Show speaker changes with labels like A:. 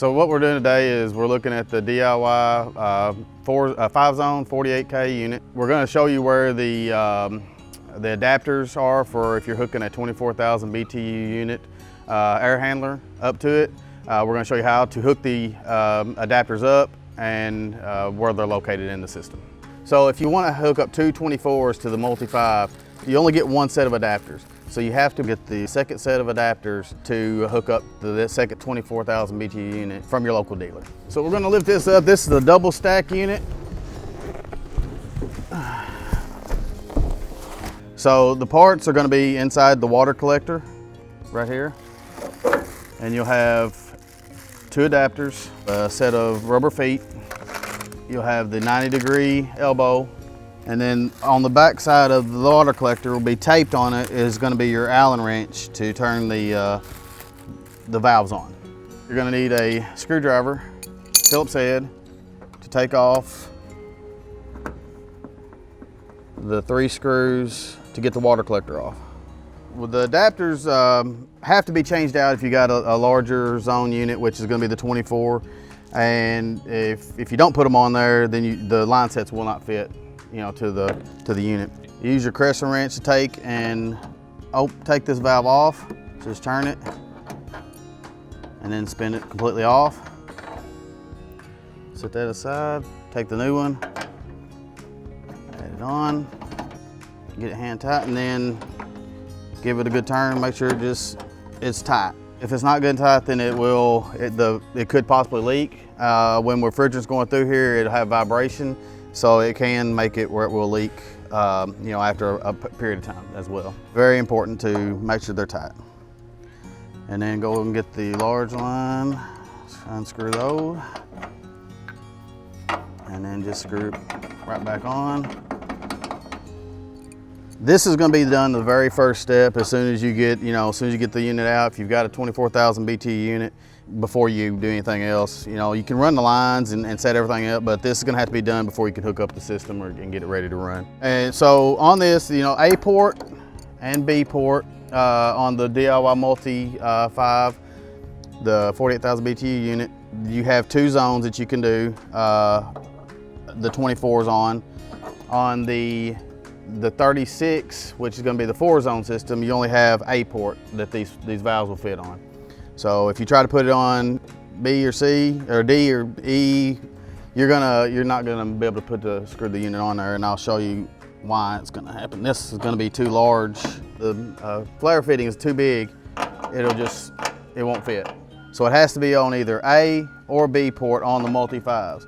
A: So what we're doing today is we're looking at the DIY 5-zone 48K unit. We're going to show you where the adapters are for if you're hooking a 24,000 BTU unit air handler up to it. We're going to show you how to hook the adapters up and where they're located in the system. So if you want to hook up two 24s to the Multi-5, you only get one set of adapters. So you have to get the second set of adapters to hook up the second 24,000 BTU unit from your local dealer. So we're going to lift this up. This is the double stack unit. So the parts are going to be inside the water collector right here. And you'll have two adapters, a set of rubber feet. You'll have the 90-degree elbow. And then on the back side of the water collector will be taped on it is going to be your Allen wrench to turn the valves on. You're going to need a screwdriver, Phillips head, to take off the 3 screws to get the water collector off. Well, the adapters have to be changed out if you got a larger zone unit, which is going to be the 24. And if you don't put them on there, then the line sets will not fit, to the unit. You use your crescent wrench to take this valve off. Just turn it and then spin it completely off. Set that aside. Take the new one, add it on, get it hand tight, and then give it a good turn. Make sure it's tight. If it's not good and tight, then it could possibly leak. When refrigerant's going through here, it'll have vibration, so it can make it where it will leak, after a period of time as well. Very important to make sure they're tight. And then go and get the large line, unscrew those, and then just screw it right back on. This is going to be done the very first step as soon as you get, the unit out. If you've got a 24,000 BTU unit, before you do anything else, you can run the lines and set everything up, but this is going to have to be done before you can hook up the system and get it ready to run. And so on this, A port and B port on the DIY Multi-5, the 48,000 BTU unit, you have 2 zones that you can do the 24s on. On the 36, which is going to be the 4-zone system, you only have A port that these valves will fit on. So if you try to put it on B or C or D or E, you're not gonna be able to screw the unit on there, and I'll show you why it's gonna happen. This is gonna be too large. The flare fitting is too big. It won't fit. So it has to be on either A or B port on the Multi-5s.